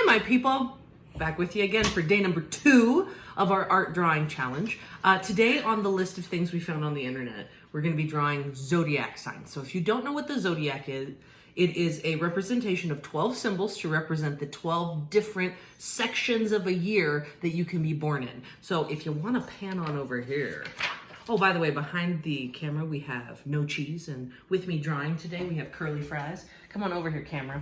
my people. Back with you again for day number 2 of our art drawing challenge. Today on the list of things we found on the internet, we're going to be drawing zodiac signs. So if you don't know what the zodiac is, it is a representation of 12 symbols to represent the 12 different sections of a year that you can be born in. So if you want to pan on over here. Oh, by the way, behind the camera we have No Cheese, and with me drawing today we have Curly Fries. Come on over here, camera.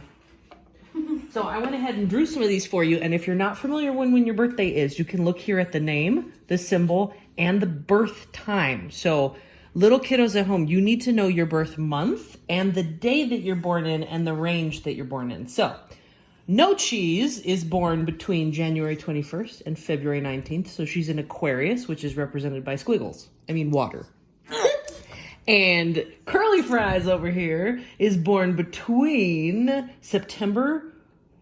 So I went ahead and drew some of these for you, and if you're not familiar when your birthday is, you can look here at the name, the symbol, and the birth time. So little kiddos at home, you need to know your birth month and the day that you're born in and the range that you're born in. So No Cheese is born between January 21st and February 19th. So she's an Aquarius, which is represented by squiggles. I mean water. And Curly Fries over here is born between September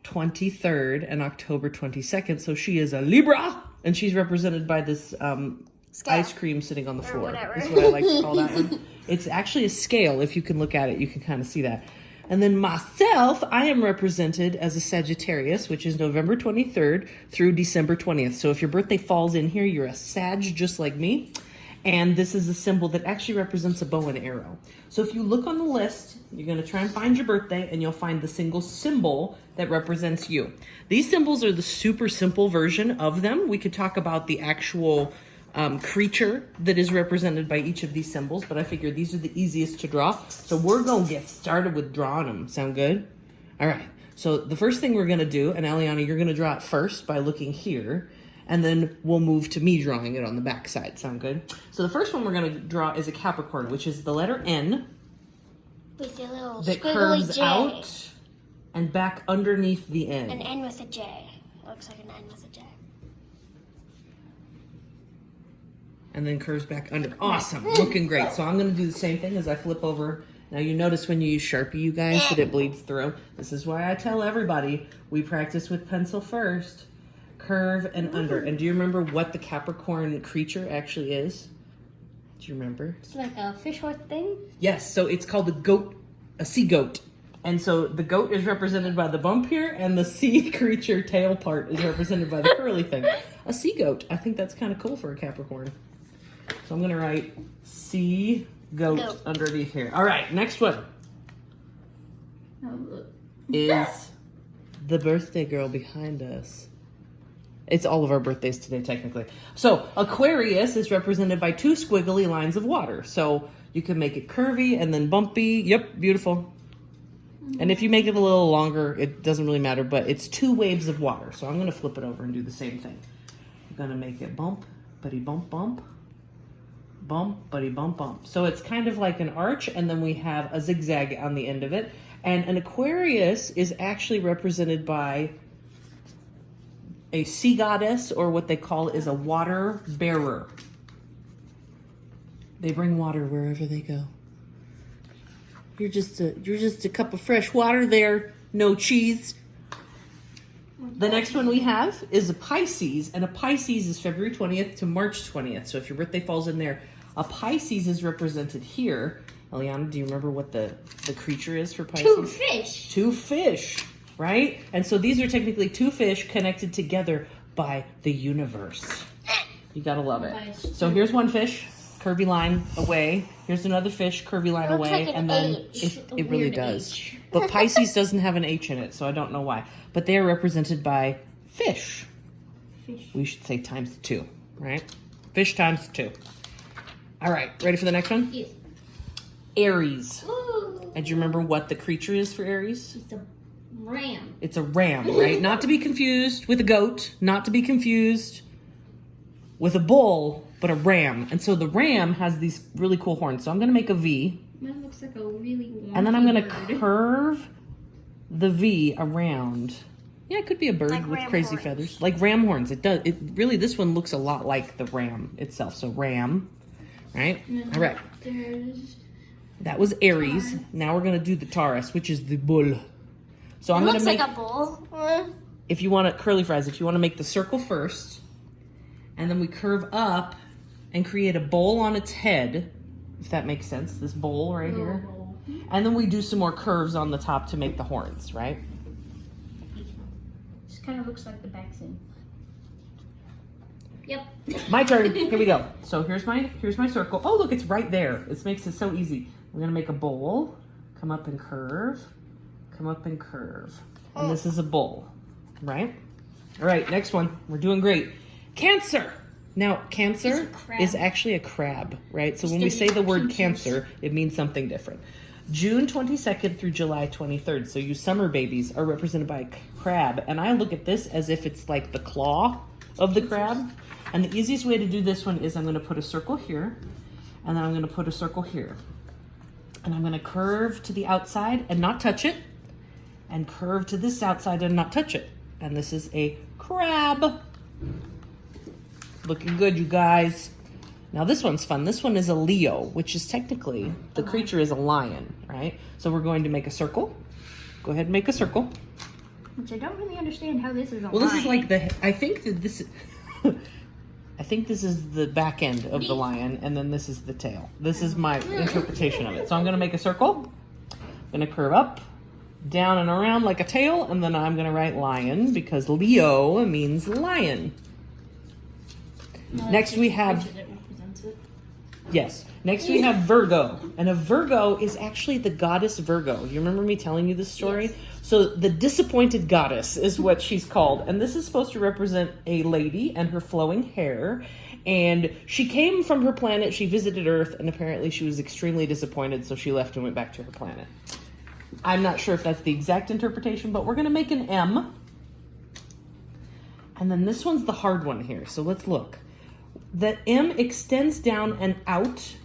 23rd and October 22nd. So she is a Libra, and she's represented by this ice cream sitting on the floor. That's what I like to call that one. It's actually a scale. If you can look at it, you can kind of see that. And then myself, I am represented as a Sagittarius, which is November 23rd through December 20th. So if your birthday falls in here, you're a Sag just like me. And this is a symbol that actually represents a bow and arrow. So if you look on the list, you're going to try and find your birthday, and you'll find the single symbol that represents you. These symbols are the super simple version of them. We could talk about the actual creature that is represented by each of these symbols, but I figure these are the easiest to draw. So we're going to get started with drawing them. Sound good? All right. So the first thing we're going to do, and Aliana, you're going to draw it first by looking here. And then we'll move to me drawing it on the back side. Sound good? So the first one we're going to draw is a Capricorn, which is the letter N. With a little that squiggly curves J. out and back underneath the N. An N with a J. It looks like an N with a J. And then curves back under. Awesome. Looking great. So I'm going to do the same thing as I flip over. Now you notice when you use Sharpie, you guys, that it bleeds through. This is why I tell everybody, we practice with pencil first. Curve and under. And do you remember what the Capricorn creature actually is? Do you remember? It's like a fish horse thing? Yes, so it's called a sea goat. And so the goat is represented by the bump here, and the sea creature tail part is represented by the curly thing. A sea goat. I think that's kind of cool for a Capricorn. So I'm going to write sea goat underneath here. All right, next one is the birthday girl behind us. It's all of our birthdays today, technically. So Aquarius is represented by 2 squiggly lines of water. So you can make it curvy and then bumpy. Yep, beautiful. And if you make it a little longer, it doesn't really matter, but it's 2 waves of water. So I'm going to flip it over and do the same thing. I'm going to make it bump, buddy, bump, bump. Bump, buddy, bump, bump. So it's kind of like an arch, and then we have a zigzag on the end of it. And an Aquarius is actually represented by a sea goddess, or what they call is a water bearer. They bring water wherever they go. You're just a cup of fresh water there, No Cheese. The next one we have is a Pisces, and a Pisces is February 20th to March 20th. So if your birthday falls in there, a Pisces is represented here. Eliana, do you remember what the creature is for Pisces? 2 fish. 2 fish. Right? And so these are technically 2 fish connected together by the universe. You gotta love it. So here's one fish, curvy line away. Here's another fish, curvy line away. Like an and then H. it really does. H. But Pisces doesn't have an H in it, so I don't know why. But they are represented by fish. We should say times 2, right? Fish times 2. All right, ready for the next one? Yes. Aries. Ooh. And do you remember what the creature is for Aries? It's a ram. It's a ram, right? Not to be confused with a goat, not to be confused with a bull, but a ram. And so the ram has these really cool horns. So I'm going to make a V. Mine looks like a really wonky And then I'm going to bird. curve the V around. Yeah, it could be a bird Like with ram crazy horns. feathers. Like ram horns. It does. It really, this one looks a lot like the ram itself. So ram, right? All right. There's... That was Aries. Taurus. Now we're going to do the Taurus, which is the bull. So I'm It going to looks make... like a bull. If you want to, Curly Fries, if you want to make the circle first, and then we curve up and create a bowl on its head, if that makes sense, this bowl right here. And then we do some more curves on the top to make the horns, right? kind of looks like the back scene. Yep. My turn. Here we go. So here's my circle. Oh, look, it's right there. This makes it so easy. We're gonna make a bowl. Come up and curve. Come up and curve. And this is a bowl, right? All right, next one. We're doing great. Cancer. Now, Cancer It's a crab. is actually a crab, right? So when we say the word Cancer, it means something different. June 22nd through July 23rd. So you summer babies are represented by a crab. And I look at this as if it's like the claw of the crab. And the easiest way to do this one is I'm going to put a circle here. And then I'm going to put a circle here. And I'm going to curve to the outside and not touch it. And curve to this outside and not touch it. And this is a crab. Looking good, you guys. Now this one's fun. This one is a Leo, which is technically, the creature is a lion, right? So we're going to make a circle. Go ahead and make a circle. Which I don't really understand how this is a Well, this is line. like I think that this, I think this is the back end of the lion, and then this is the tail. This is my interpretation of it. So I'm gonna make a circle. I'm gonna curve up, down and around like a tail, and then I'm gonna write lion because Leo means lion. No, Next that's we just have- the picture that represents it. Yes. Next we have Virgo. And a Virgo is actually the goddess Virgo. You remember me telling you this story? Yes. So the disappointed goddess is what she's called. And this is supposed to represent a lady and her flowing hair. And she came from her planet, she visited Earth, and apparently she was extremely disappointed, so she left and went back to her planet. I'm not sure if that's the exact interpretation, but we're going to make an M. And then this one's the hard one here. So let's look. The M extends down and out,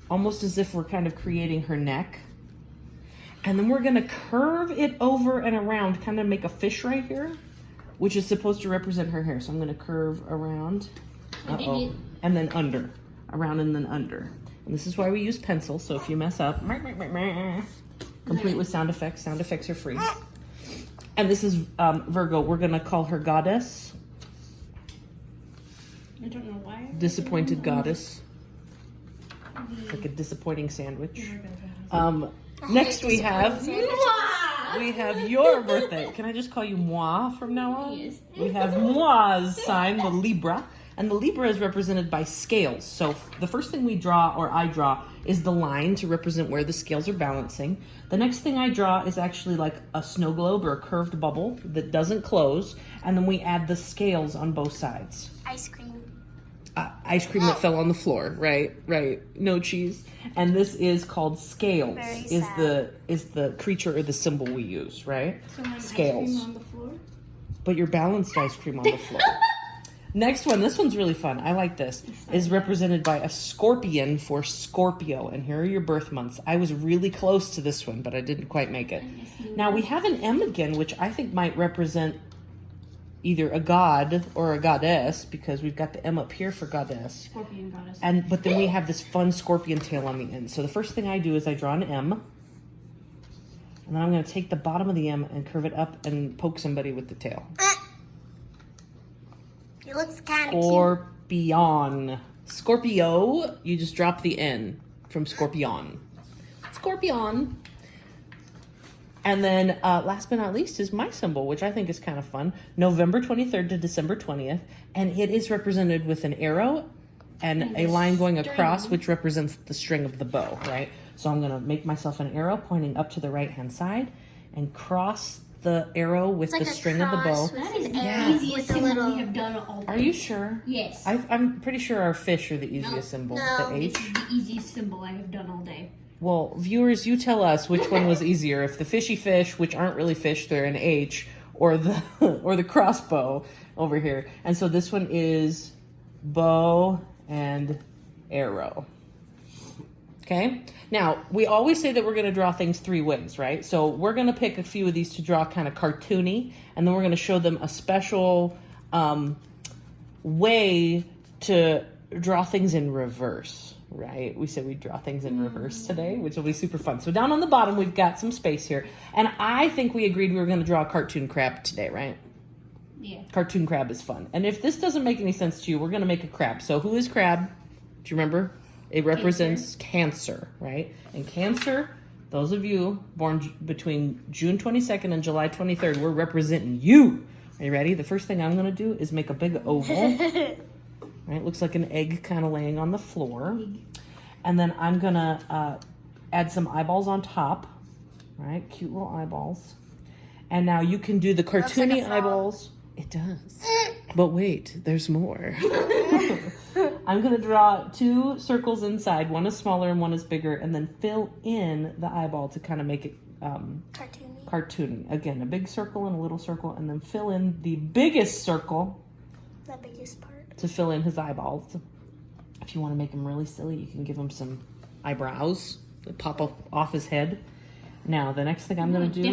almost as if we're kind of creating her neck. And then we're gonna curve it over and around, kind of make a fish right here, which is supposed to represent her hair. So I'm gonna curve around, uh-oh, and then under, around and then under. And this is why we use pencil, so if you mess up, complete with sound effects. Sound effects are free. And this is Virgo. We're gonna call her goddess. I don't know why. Disappointed goddess. Like a disappointing sandwich. Next we have your birthday. Can I just call you moi from now on? Yes. We have moi's sign, the Libra. And the Libra is represented by scales. So the first thing we draw, or I draw, is the line to represent where the scales are balancing. The next thing I draw is actually like a snow globe or a curved bubble that doesn't close. And then we add the scales on both sides. Ice cream. Ice cream that fell on the floor, right? No cheese. And this is called scales. Very Is the creature or the symbol we use, right? So when Scales. ice cream on the floor. But your balanced ice cream on the floor. Next one, this one's really fun. I like this. Is represented by a scorpion for Scorpio. And here are your birth months. I was really close to this one, but I didn't quite make it. Now we have an M again, which I think might represent either a god or a goddess, because we've got the M up here for goddess. Scorpion goddess. But then we have this fun scorpion tail on the end. So the first thing I do is I draw an M. And then I'm going to take the bottom of the M and curve it up and poke somebody with the tail. It looks kind of Scorpion. Scorpio, you just drop the N from scorpion. Scorpion. And then last but not least is my symbol, which I think is kind of fun. November 23rd to December 20th. And it is represented with an arrow and a line going across, which represents the string of the bow, right? So I'm going to make myself an arrow pointing up to the right-hand side and cross the arrow with the string of the bow. That is the Yeah. easiest symbol we have done all day. Are you sure? Yes. I'm pretty sure our fish are the easiest symbol. The This H. is the easiest symbol I have done all day. Well, viewers, you tell us which one was easier. If the fishy fish, which aren't really fish, they're an H, or the crossbow over here. And so this one is bow and arrow. Okay? Now, we always say that we're going to draw things three ways, right? So we're going to pick a few of these to draw kind of cartoony, and then we're going to show them a special way to draw things in reverse, right? We said we'd draw things in reverse today, which will be super fun. So down on the bottom, we've got some space here. And I think we agreed we were going to draw a cartoon crab today, right? Yeah. Cartoon crab is fun. And if this doesn't make any sense to you, we're going to make a crab. So who is crab? Do you remember? It represents Cancer, right? And Cancer, those of you born between June 22nd and July 23rd, we're representing you. Are you ready? The first thing I'm gonna do is make a big oval. Right, looks like an egg kind of laying on the floor. And then I'm gonna add some eyeballs on top. Right, cute little eyeballs. And now you can do the cartoony eyeballs. It does. But wait, there's more. I'm gonna draw 2 circles inside. One is smaller and one is bigger, and then fill in the eyeball to kind of make it cartoony. Again, a big circle and a little circle, and then fill in the biggest circle. The biggest part. To fill in his eyeballs. If you want to make him really silly, you can give him some eyebrows that pop up off his head. Now, the next thing I'm going to do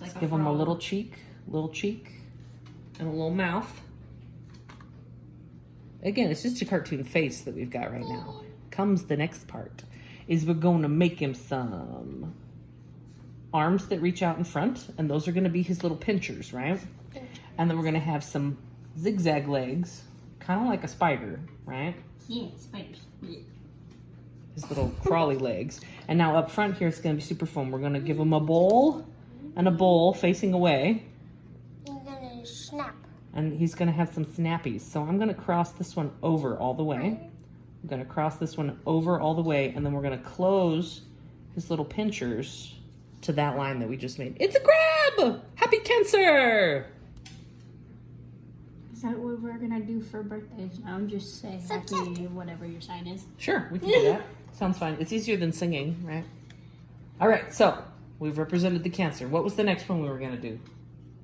is give him a little cheek, and a little mouth. Again, it's just a cartoon face that we've got right now. Comes the next part, is we're going to make him some arms that reach out in front, and those are going to be his little pinchers, right? And then we're going to have some zigzag legs, kind of like a spider, right? Yeah, spiders. Yeah. His little crawly legs. And now up front here, it's going to be super foam. We're going to give him a bowl and a bowl facing away. You're going to snap. And he's going to have some snappies. So I'm going to cross this one over all the way. I'm going to cross this one over all the way. And then we're going to close his little pinchers to that line that we just made. It's a crab! Happy Cancer! Is that what we're gonna do for birthdays now? Just say happy whatever your sign is. Sure, we can do that. Sounds fine. It's easier than singing, right? All right, so we've represented the Cancer. What was the next one we were going to do?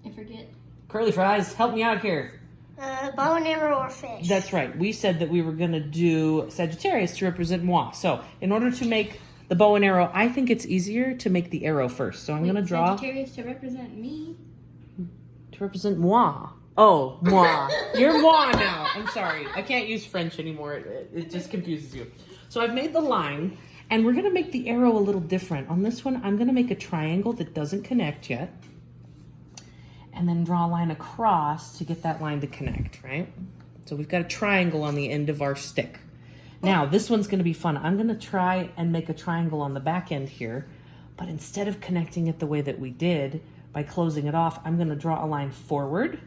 I forget. Curly fries, help me out here. Bow and arrow or fish. That's right. We said that we were going to do Sagittarius to represent moi. So in order to make the bow and arrow, I think it's easier to make the arrow first. So I'm going to draw... Sagittarius to represent me? To represent moi. Oh, moi. You're moi now. I'm sorry. I can't use French anymore. It just confuses you. So I've made the line, and we're going to make the arrow a little different. On this one, I'm going to make a triangle that doesn't connect yet, and then draw a line across to get that line to connect, right? So we've got a triangle on the end of our stick. Now, this one's going to be fun. I'm going to try and make a triangle on the back end here, but instead of connecting it the way that we did by closing it off, I'm going to draw a line forward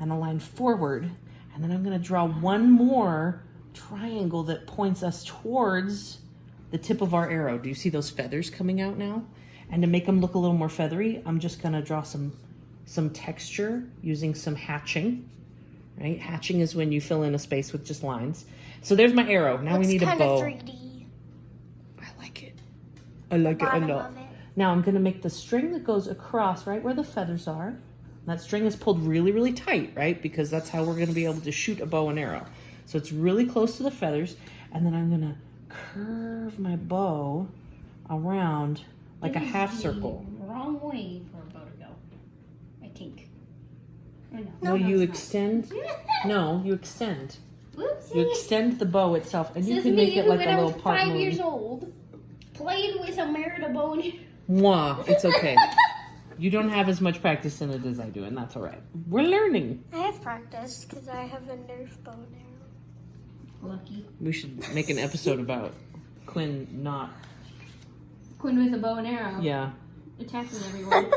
and a line forward, and then I'm going to draw one more triangle that points us towards the tip of our arrow. Do you see those feathers coming out now? And to make them look a little more feathery, I'm just going to draw some texture using some hatching, right? Hatching is when you fill in a space with just lines. So there's my arrow. Now we need a bow. It's kind of 3D. I like it. I like it a lot. Now I'm going to make the string that goes across right where the feathers are. That string is pulled really, really tight, right? Because that's how we're going to be able to shoot a bow and arrow. So it's really close to the feathers. And then I'm going to curve my bow around like a half circle. Wrong way for a bow to go, I think. Or No, you extend. No, you extend. Whoopsie. You extend the bow itself, and you This can is make me it like when a I little was part 5 moon. years old. Played with a Merida bow and arrow. Mwah, it's okay. You don't have as much practice in it as I do, and that's all right. We're learning. I have practice because I have a Nerf bow and arrow. Lucky. We should make an episode about Quinn not. Quinn with a bow and arrow. Yeah, Attacking everyone.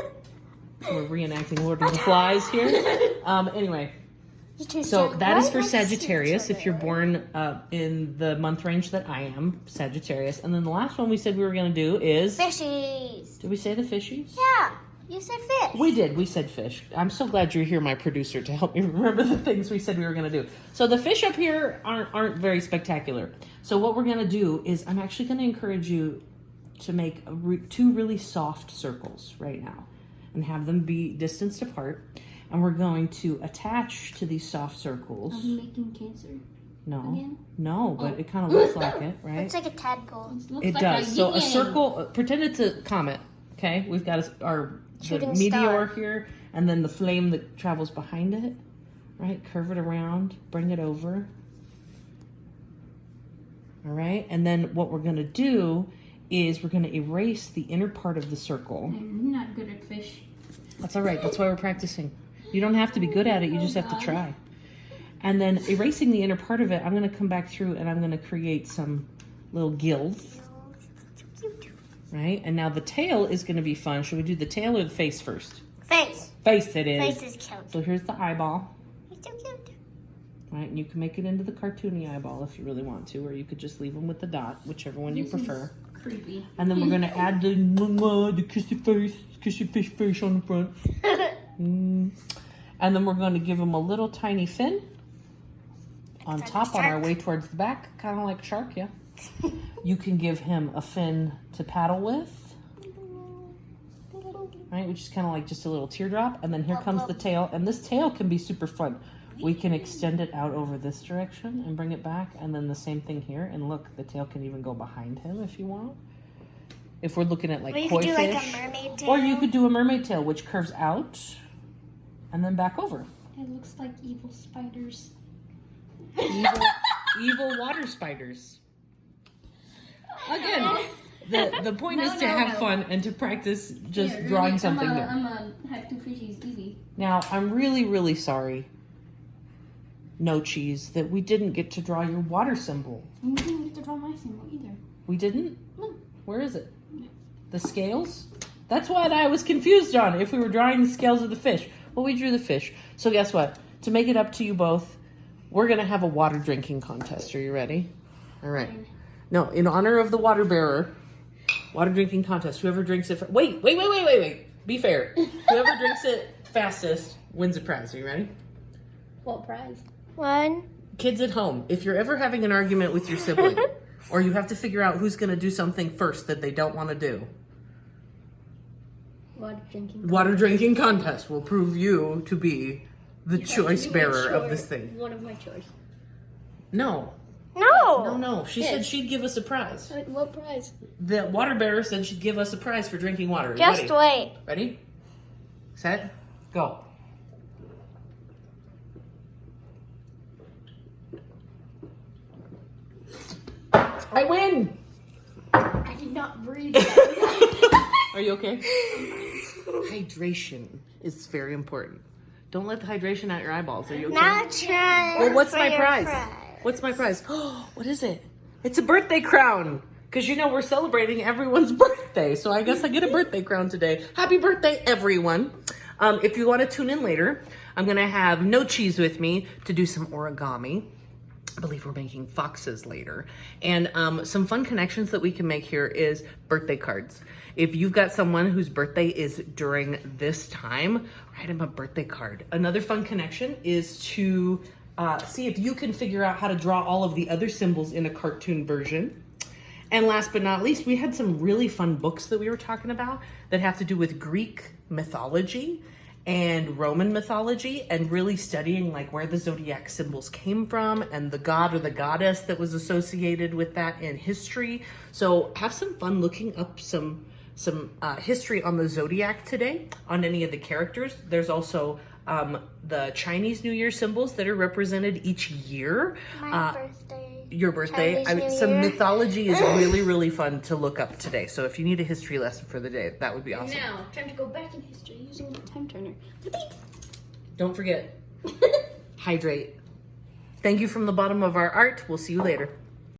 we're reenacting Lord of the Flies here. Anyway, You so two that is for right next to each Sagittarius if you're other. born in the month range that I am, Sagittarius. And then the last one we said we were going to do is... Fishies. Did we say the fishies? Yeah, you said fish. We did. We said fish. I'm so glad you're here, my producer, to help me remember the things we said we were going to do. So the fish up here aren't very spectacular. So what we're going to do is I'm actually going to encourage you to make 2 really soft circles right now and have them be distanced apart. And we're going to attach to these soft circles. I'm making Cancer. No, Again? no, but it kind of looks like it, right? It's like a tadpole. Looks It like does. So a yin. circle, pretend it's a comet, okay? We've got our the Shooting meteor star. here, and then the flame that travels behind it, right? Curve it around, bring it over. All right, and then what we're gonna do is we're gonna erase the inner part of the circle. I'm not good at fish. That's all right, that's why we're practicing. You don't have to be good at it, you just have to try. And then erasing the inner part of it, I'm gonna come back through and I'm gonna create some little gills. Right? And now the tail is going to be fun. Should we do the tail or the face first? Face. Face it is. Face is cute. So here's the eyeball. It's so cute. Right, and you can make it into the cartoony eyeball if you really want to, or you could just leave them with the dot, whichever one you prefer. Creepy. And then we're gonna add the kissy face on the front. And then we're gonna give him a little tiny fin on like a top on our shark. way towards the back, kind of like a shark, yeah. You can give him a fin to paddle with, right, which is kind of like just a little teardrop. And then here comes the tail, and this tail can be super fun. We can extend it out over this direction and bring it back, and then the same thing here. And look, the tail can even go behind him if you want. If we're looking at like Or you koi could do like fish, a mermaid tail. or you could do a mermaid tail, which curves out and then back over. It looks like evil spiders. Evil water spiders. Again, the point is to have fun and to practice just drawing something new. I'm gonna have two fishies easy. Now, I'm really, really sorry, No Cheese, that we didn't get to draw your water symbol. You didn't get to draw my symbol either. We didn't? No. Where is it? The scales? That's what I was confused on, if we were drawing the scales of the fish. Well, we drew the fish. So guess what? To make it up to you both, we're going to have a water drinking contest. Are you ready? All right. No, in honor of the water bearer, water drinking contest. Whoever drinks it... Wait. Be fair. Whoever drinks it fastest wins a prize. Are you ready? What prize? 1. Kids at home, if you're ever having an argument with your sibling, or you have to figure out who's going to do something first that they don't want to do, water drinking contest will prove you to be the choice bearer of this thing. One of my choice. No. No. She said she'd give us a prize. What prize? The water bearer said she'd give us a prize for drinking water. Just wait. Ready? Set? Go. I win! I did not breathe. Are you okay? Hydration is very important. Don't let the hydration out your eyeballs. Are you okay? Not trying. Well, what's for my your prize? prize. What's my prize? Oh, what is it? It's a birthday crown. Because you know we're celebrating everyone's birthday. So I guess I get a birthday crown today. Happy birthday, everyone. If you want to tune in later, I'm going to have No Cheese with me to do some origami. I believe we're making foxes later. And some fun connections that we can make here is birthday cards. If you've got someone whose birthday is during this time, write them a birthday card. Another fun connection is to see if you can figure out how to draw all of the other symbols in a cartoon version. And last but not least, we had some really fun books that we were talking about that have to do with Greek mythology and Roman mythology, and really studying like where the zodiac symbols came from and the god or the goddess that was associated with that in history. So have some fun looking up some history on the zodiac today, on any of the characters. There's also the Chinese New Year symbols that are represented each year. My birthday. Your birthday. Chinese New Some Year. mythology is really, really fun to look up today. So if you need a history lesson for the day, that would be awesome. Now, time to go back in history using the time turner. Don't forget, hydrate. Thank you from the bottom of our art. We'll see you later.